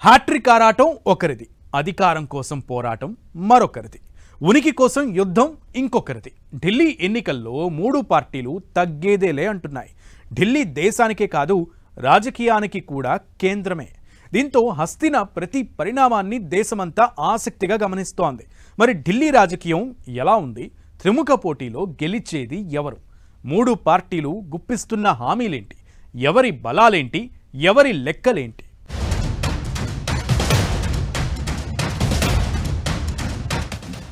Hat trick ఆరాటం ఒకరిది, అధికారం కోసం పోరాటం మరొకరిది, ఉనికి కోసం యుద్ధం ఇంకొకరిది. ఢిల్లీ ఎన్నికల్లో మూడు పార్టీలు తగ్గేదేలే అంటున్నాయి. ఢిల్లీ దేశానికే కాదు రాజకీయానికి కూడా కేంద్రమే. దీంతో హస్తిన ప్రతి పరిణామాన్ని దేశమంతా ఆసక్తిగా గమనిస్తోంది. మరి ఢిల్లీ రాజకీయం ఎలా ఉంది? త్రిముఖ పోటీలో గెలిచేది ఎవరు? మూడు పార్టీలు గుప్పిస్తున్న హామీలేంటి? ఎవరి బలాలేంటి? ఎవరి లెక్కలేంటి?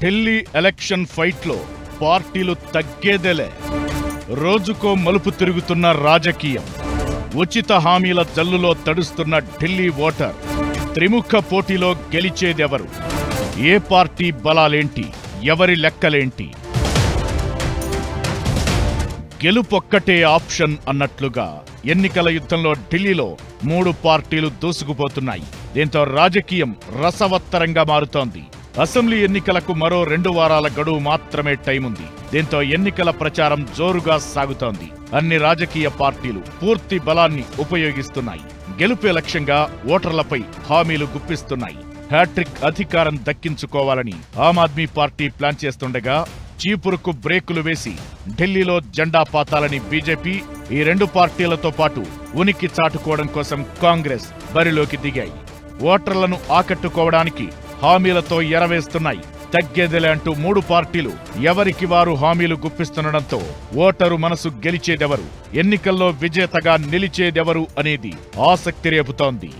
ఢిల్లీ ఎలక్షన్ ఫైట్లో పార్టీలు తగ్గేదేలే. రోజుకో మలుపు తిరుగుతున్న రాజకీయం, ఉచిత హామీల జల్లులో తడుస్తున్న ఢిల్లీ ఓటర్. త్రిముఖ పోటీలో గెలిచేదెవరు? ఏ పార్టీ బలాలేంటి? ఎవరి లెక్కలేంటి? గెలుపొక్కటే ఆప్షన్ అన్నట్లుగా ఎన్నికల యుద్ధంలో ఢిల్లీలో మూడు పార్టీలు దూసుకుపోతున్నాయి. దీంతో రాజకీయం రసవత్తరంగా మారుతోంది. అసెంబ్లీ ఎన్నికలకు మరో 2 వారాల గడువు మాత్రమే టైం ఉంది. దీంతో ఎన్నికల ప్రచారం జోరుగా సాగుతోంది. అన్ని రాజకీయ పార్టీలు పూర్తి బలాన్ని ఉపయోగిస్తున్నాయి. గెలుపే లక్ష్యంగా ఓటర్లపై హామీలు గుప్పిస్తున్నాయి. హ్యాట్రిక్ అధికారం దక్కించుకోవాలని ఆమ్ ఆద్మీ పార్టీ ప్లాన్ చేస్తుండగా, చీపురుకు బ్రేకులు వేసి ఢిల్లీలో జెండా పాతాలని బీజేపీ, ఈ 2 పార్టీలతో పాటు ఉనికి చాటుకోవడం కోసం కాంగ్రెస్ బరిలోకి దిగాయి. ఓటర్లను ఆకట్టుకోవడానికి హామీలతో ఎరవేస్తున్నాయి. తగ్గేదిలే అంటూ 3 పార్టీలు ఎవరికి వారు హామీలు గుప్పిస్తుండటంతో ఓటరు మనసు గెలిచేదెవరు, ఎన్నికల్లో విజేతగా నిలిచేదెవరు అనేది ఆసక్తి రేపుతోంది.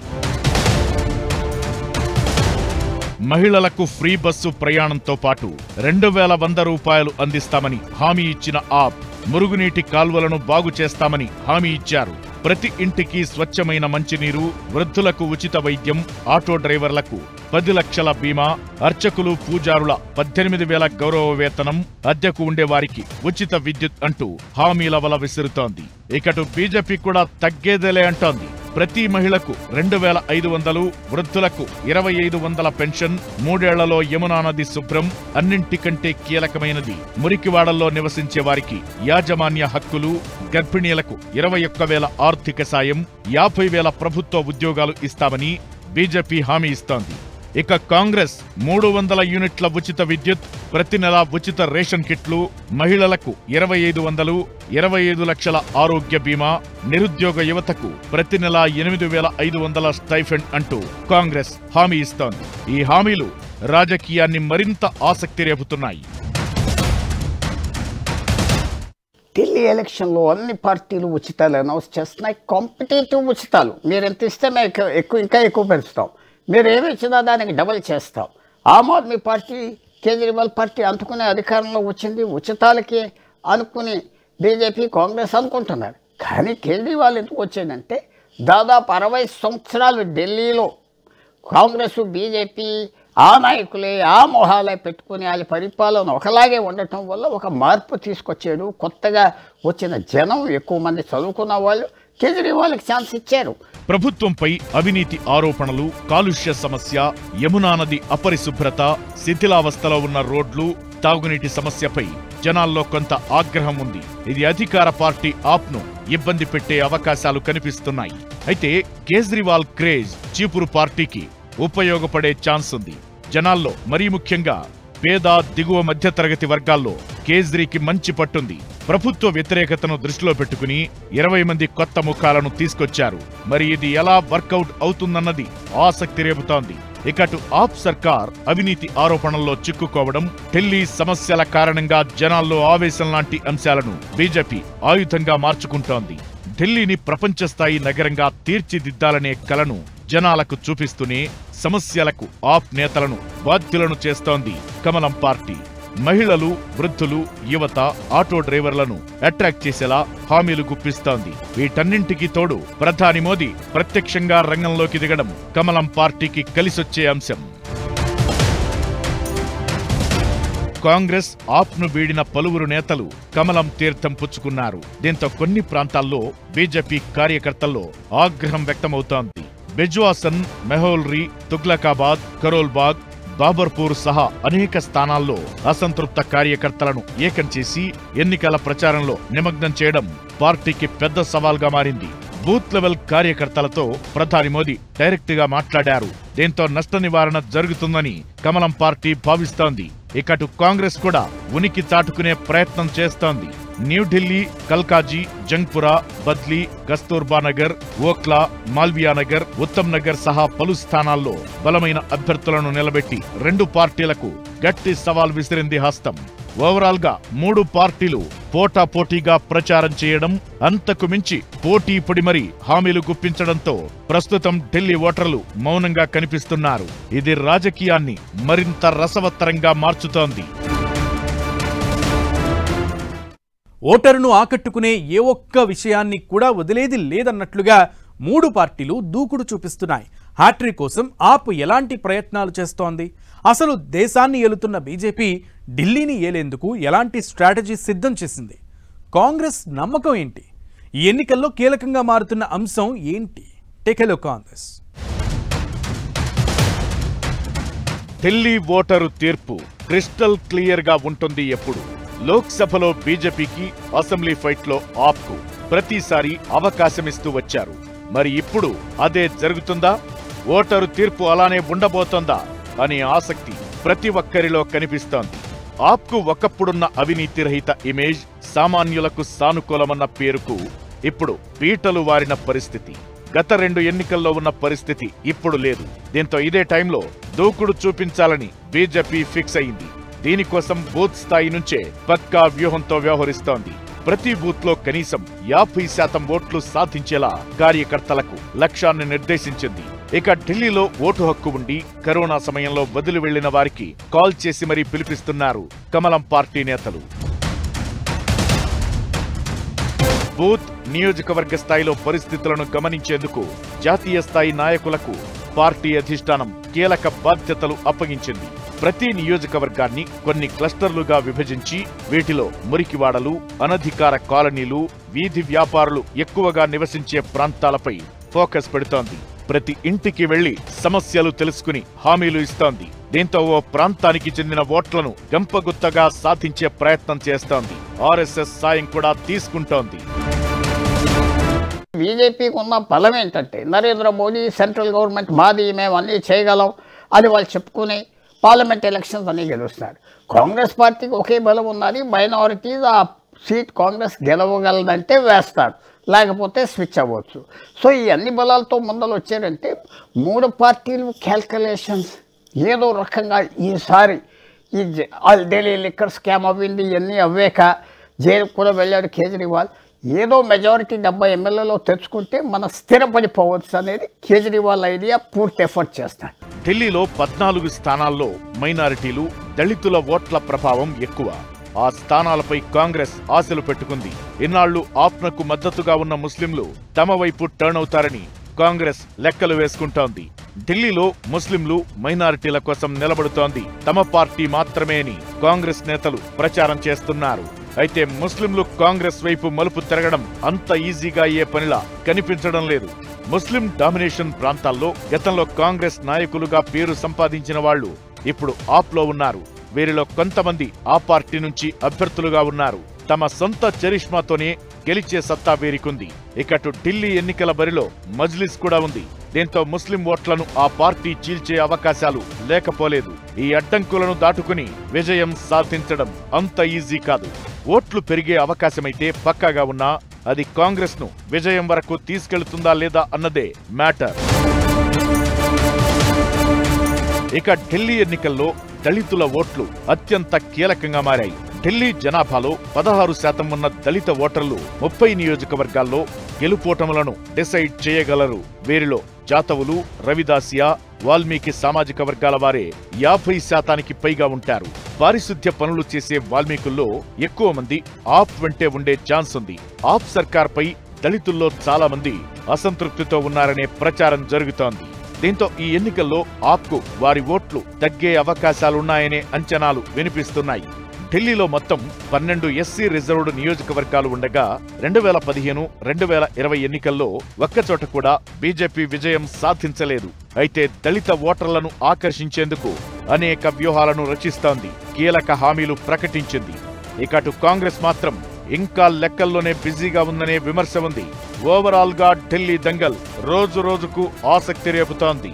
మహిళలకు ఫ్రీ బస్సు ప్రయాణంతో పాటు 2100 రూపాయలు అందిస్తామని హామీ ఇచ్చిన ఆప్, మురుగునీటి కాల్వలను బాగు చేస్తామని హామీ ఇచ్చారు. ప్రతి ఇంటికి స్వచ్ఛమైన మంచినీరు, వృద్ధులకు ఉచిత వైద్యం, ఆటో డ్రైవర్లకు 10 లక్షల బీమా, అర్చకులు పూజారుల 18,000 గౌరవ వేతనం, అద్దెకు ఉండేవారికి ఉచిత విద్యుత్ అంటూ హామీల వల విసురుతోంది. ఇకటు బీజేపీ కూడా తగ్గేదేలే అంటోంది. ప్రతి మహిళకు 2500, వృద్ధులకు 2500 పెన్షన్, 3 ఏళ్లలో యమునా నది శుభ్రం, అన్నింటికంటే కీలకమైనది మురికివాడల్లో నివసించే వారికి యాజమాన్య హక్కులు, గర్భిణీలకు 21,000 ఆర్థిక సాయం, 50,000 ప్రభుత్వ ఉద్యోగాలు ఇస్తామని బీజేపీ హామీ ఇస్తోంది. ఇక కాంగ్రెస్ 300 యూనిట్ల ఉచిత విద్యుత్, ప్రతి నెల ఉచిత రేషన్ కిట్లు, మహిళలకు 2500, 25 లక్షల ఆరోగ్య బీమా, నిరుద్యోగ యువతకు ప్రతి నెల 8,500 స్టైఫండ్ అంటూ కాంగ్రెస్ హామీ ఇస్తోంది. ఈ హామీలు రాజకీయాన్ని మరింత ఆసక్తి రేపుతున్నాయి. ఢిల్లీ ఎలక్షన్లో అన్ని పార్టీలు ఉచితాలు అనౌన్స్ చేస్తున్నాయి. కాంపిటేటివ్ ఉచితాలు. మీరు ఎంత ఇస్తే మేము ఇంకా ఎక్కువ పెంచుతాం, మీరు ఏమి ఇచ్చినా దానికి డబల్ చేస్తాం. ఆమ్ ఆద్మీ పార్టీ, కేజ్రీవాల్ పార్టీ అందుకునే అధికారంలో వచ్చింది ఉచితాలకి అనుకుని బీజేపీ, కాంగ్రెస్ అనుకుంటున్నారు. కానీ కేజ్రీవాల్ ఎందుకు వచ్చిందంటే, దాదాపు 60 సంవత్సరాలు ఢిల్లీలో కాంగ్రెస్, బీజేపీ ఆ నాయకులే ఆ మొహాలే పెట్టుకుని వాళ్ళ పరిపాలన ఒకలాగే ఉండటం వల్ల ఒక మార్పు తీసుకొచ్చాడు. కొత్తగా వచ్చిన జనం, ఎక్కువ మంది చదువుకున్న వాళ్ళు కేజ్రీవాల్కి ఛాన్స్ ఇచ్చారు. ప్రభుత్వంపై అవినీతి ఆరోపణలు, కాలుష్య సమస్య, యమునా నది అపరిశుభ్రత, శిథిలావస్థలో ఉన్న రోడ్లు, తాగునీటి సమస్యపై జనాల్లో కొంత ఆగ్రహం ఉంది. ఇది అధికార పార్టీ ఆప్ను ఇబ్బంది పెట్టే అవకాశాలు కనిపిస్తున్నాయి. అయితే కేజ్రీవాల్ క్రేజ్ చీపురు పార్టీకి ఉపయోగపడే ఛాన్స్ ఉంది. జనాల్లో, మరీ ముఖ్యంగా పేద, దిగువ మధ్యతరగతి వర్గాల్లో కేజ్రీకి మంచి పట్టుంది. ప్రభుత్వ వ్యతిరేకతను దృష్టిలో పెట్టుకుని 20 మంది కొత్త ముఖాలను తీసుకొచ్చారు. మరి ఇది ఎలా వర్కౌట్ అవుతుందన్నది ఆసక్తి రేపుతోంది. ఇకటు ఆప్ సర్కార్ అవినీతి ఆరోపణల్లో చిక్కుకోవడం, ఢిల్లీ సమస్యల కారణంగా జనాల్లో ఆవేశం లాంటి అంశాలను బీజేపీ ఆయుధంగా మార్చుకుంటోంది. ఢిల్లీని ప్రపంచ స్థాయి నగరంగా తీర్చిదిద్దాలనే కలను జనాలకు చూపిస్తూనే సమస్యలకు ఆప్ నేతలను బాధ్యులను చేస్తోంది కమలం పార్టీ. మహిళలు, వృద్ధులు, యువత, ఆటో డ్రైవర్లను అట్రాక్ట్ చేసేలా హామీలు గుప్పిస్తోంది. వీటన్నింటికీ తోడు ప్రధాని మోదీ ప్రత్యక్షంగా రంగంలోకి దిగడం కమలం పార్టీకి కలిసొచ్చే అంశం. కాంగ్రెస్, ఆప్ను వీడిన పలువురు నేతలు కమలం తీర్థం పుచ్చుకున్నారు. దీంతో కొన్ని ప్రాంతాల్లో బీజేపీ కార్యకర్తల్లో ఆగ్రహం వ్యక్తమవుతోంది. బెజ్వాసన్, మెహోల్రీ, తుగ్లకాబాద్, కరోల్బాగ్, బాబర్పూర్ సహా అనేక స్థానాల్లో అసంతృప్త కార్యకర్తలను ఏకం చేసి ఎన్నికల ప్రచారంలో నిమగ్నం చేయడం పార్టీకి పెద్ద సవాల్గా మారింది. బూత్ లెవెల్ కార్యకర్తలతో ప్రధాని మోదీ డైరెక్ట్ గా మాట్లాడారు. దీంతో నష్ట నివారణ జరుగుతుందని కమలం పార్టీ భావిస్తోంది. ఇకటు కాంగ్రెస్ కూడా ఉనికి చాటుకునే ప్రయత్నం చేస్తోంది. న్యూఢిల్లీ, కల్కాజీ, జంగ్పురా, బద్లీ, కస్తూర్బా నగర్, ఓఖ్లా, మాల్వియా నగర్, ఉత్తమ్ నగర్ సహా పలు స్థానాల్లో బలమైన అభ్యర్థులను నిలబెట్టి రెండు పార్టీలకు గట్టి సవాల్ విసిరింది హస్తం. ఓవరాల్ గా మూడు పార్టీలు పోటాపోటీగా ప్రచారం చేయడం, అంతకు మించి పోటీ పడి మరీ హామీలు గుప్పించడంతో ప్రస్తుతం ఢిల్లీ ఓటర్లు మౌనంగా కనిపిస్తున్నారు. ఇది రాజకీయాన్ని మరింత రసవత్తరంగా మార్చుతోంది. ఓటరును ఆకట్టుకునే ఏ ఒక్క విషయాన్ని కూడా వదిలేది లేదన్నట్లుగా మూడు పార్టీలు దూకుడు చూపిస్తున్నాయి. హ్యాట్రిక్ కోసం ఆప్ ఎలాంటి ప్రయత్నాలు చేస్తోంది? అసలు దేశాన్ని ఏలుతున్న బీజేపీ ఢిల్లీని ఏలేందుకు ఎలాంటి స్ట్రాటజీ సిద్ధం చేసింది? కాంగ్రెస్ నమ్మకం ఏంటి? ఈ ఎన్నికల్లో కీలకంగా మారుతున్న అంశం ఏంటి? Take a look on this. Delhi voter తీర్పు క్రిస్టల్ క్లియర్ గా ఉంటుంది. ఎప్పుడు లోక్సభలో బీజేపీకి, అసెంబ్లీ ఫైట్లో ఆప్కు ప్రతిసారి అవకాశమిస్తూ వచ్చారు. మరి ఇప్పుడు అదే జరుగుతుందా? ఓటరు తీర్పు అలానే ఉండబోతోందా అనే ఆసక్తి ప్రతి ఒక్కరిలో కనిపిస్తోంది. ఆప్కు ఒకప్పుడున్న అవినీతి రహిత ఇమేజ్, సామాన్యులకు సానుకూలమన్న పేరుకు ఇప్పుడు పీటలు వారిన పరిస్థితి. గత 2 ఎన్నికల్లో ఉన్న పరిస్థితి ఇప్పుడు లేదు. దీంతో ఇదే టైంలో దూకుడు చూపించాలని బీజేపీ ఫిక్స్ అయింది. దీనికోసం బూత్ స్థాయి నుంచే పక్కా వ్యూహంతో వ్యవహరిస్తోంది. ప్రతి బూత్ లో కనీసం 50% ఓట్లు సాధించేలా కార్యకర్తలకు లక్ష్యాన్ని నిర్దేశించింది. ఇక ఢిల్లీలో ఓటు హక్కు ఉండి కరోనా సమయంలో వదిలి వెళ్లిన వారికి కాల్ చేసి మరీ పిలిపిస్తున్నారు కమలం పార్టీ నేతలు. బూత్, నియోజకవర్గ స్థాయిలో పరిస్థితులను గమనించేందుకు జాతీయ స్థాయి నాయకులకు పార్టీ అధిష్టానం కీలక బాధ్యతలు అప్పగించింది. ప్రతి నియోజకవర్గాన్ని కొన్ని క్లస్టర్లుగా విభజించి వీటిలో మురికివాడలు, అనధికార కాలనీలు, వీధి వ్యాపారులు ఎక్కువగా నివసించే ప్రాంతాలపై ఫోకస్ పెడుతోంది. ప్రతి ఇంటికి వెళ్లి సమస్యలు తెలుసుకుని హామీలు ఇస్తోంది. దీంతో ఓ ప్రాంతానికి చెందిన ఓట్లను గంపగుత్తగా సాధించే ప్రయత్నం చేస్తోంది. ఆర్ఎస్ఎస్ సాయం కూడా తీసుకుంటోంది. బీజేపీకి ఉన్న బలం ఏంటంటే నరేంద్ర మోదీ సెంట్రల్ గవర్నమెంట్ మాది, మేము అన్నీ చేయగలం అని వాళ్ళు చెప్పుకుని పార్లమెంట్ ఎలక్షన్స్ అన్నీ గెలుస్తున్నారు. కాంగ్రెస్ పార్టీకి ఒకే బలం ఉన్నది, మైనారిటీస్ ఆ సీట్ కాంగ్రెస్ గెలవగలదంటే వేస్తారు, లేకపోతే స్విచ్ అవ్వచ్చు. సో ఈ అన్ని బలాలతో ముందలు వచ్చారంటే మూడు పార్టీలు క్యాల్కులేషన్స్ ఏదో రకంగా ఈసారి ఈ ఢిల్లీ లిక్కర్ స్కామ్ అవ్వింది, ఇవన్నీ అవ్వేక జైలుకు కూడా వెళ్ళాడు కేజ్రీవాల్. ఏదో మెజారిటీ 70 ఎమ్మెల్యేలో తెచ్చుకుంటే మన స్థిరపడిపోవచ్చు అనేది కేజ్రీవాల్ ఐడియా. పూర్తి ఎఫర్ట్ చేస్తాడు. ఢిల్లీలో 14 స్థానాల్లో మైనారిటీలు, దళితుల ఓట్ల ప్రభావం ఎక్కువ. ఆ స్థానాలపై కాంగ్రెస్ ఆశలు పెట్టుకుంది. ఇన్నాళ్లు ఆప్నకు మద్దతుగా ఉన్న ముస్లింలు తమ వైపు టర్న్ అవుతారని కాంగ్రెస్ లెక్కలు వేసుకుంటోంది. ఢిల్లీలో ముస్లింలు, మైనారిటీల కోసం నిలబడుతోంది తమ పార్టీ మాత్రమే అని కాంగ్రెస్ నేతలు ప్రచారం చేస్తున్నారు. అయితే ముస్లింలు కాంగ్రెస్ వైపు మలుపు తిరగడం అంత ఈజీగా అయ్యే పనిలా కనిపించడం లేదు. ముస్లిం డామినేషన్ ప్రాంతాల్లో గతంలో కాంగ్రెస్ నాయకులుగా పేరు సంపాదించిన వాళ్లు ఇప్పుడు ఆప్లో ఉన్నారు. వీరిలో కొంతమంది ఆ పార్టీ నుంచి అభ్యర్థులుగా ఉన్నారు. తమ సొంత చరిష్మాతోనే గెలిచే సత్తా వీరికుంది. ఇకటు ఢిల్లీ ఎన్నికల బరిలో మజ్లిస్ కూడా ఉంది. దీంతో ముస్లిం ఓట్లను ఆ పార్టీ చీల్చే అవకాశాలు లేకపోలేదు. ఈ అడ్డంకులను దాటుకుని విజయం సాధించడం అంత ఈజీ కాదు. ఓట్లు పెరిగే అవకాశమైతే పక్కాగా ఉన్నా అది కాంగ్రెస్ ను విజయం వరకు తీసుకెళ్తుందా లేదా అన్నదే మ్యాటర్. ఇక ఢిల్లీ ఎన్నికల్లో దళితుల ఓట్లు అత్యంత కీలకంగా మారాయి. ఢిల్లీ జనాభాలో 16% ఉన్న దళిత ఓటర్లు 30 నియోజకవర్గాల్లో గెలుపోటములను డిసైడ్ చేయగలరు. వీరిలో జాతవులు, రవిదాసియా, వాల్మీకి సామాజిక వర్గాల వారే 50% పైగా ఉంటారు. పారిశుద్ధ్య పనులు చేసే వాల్మీకుల్లో ఎక్కువ మంది ఆప్ వెంటే ఉండే ఛాన్స్ ఉంది. ఆప్ సర్కార్పై దళితుల్లో చాలా మంది అసంతృప్తితో ఉన్నారనే ప్రచారం జరుగుతోంది. దీంతో ఈ ఎన్నికల్లో ఆప్కు వారి ఓట్లు తగ్గే అవకాశాలున్నాయనే అంచనాలు వినిపిస్తున్నాయి. ఢిల్లీలో మొత్తం 12 ఎస్సీ రిజర్వ్డ్ నియోజకవర్గాలు ఉండగా 2015, 2020 ఎన్నికల్లో ఒక్కచోట కూడా బీజేపీ విజయం సాధించలేదు. అయితే దళిత ఓటర్లను ఆకర్షించేందుకు అనేక వ్యూహాలను రచిస్తోంది. కీలక హామీలు ప్రకటించింది. ఇకటు కాంగ్రెస్ మాత్రం ఇంకా లెక్కల్లోనే బిజీగా ఉందనే విమర్శ ఉంది. ఓవరాల్ గా ఢిల్లీ దంగల్ రోజు రోజుకు ఆసక్తి రేపుతోంది.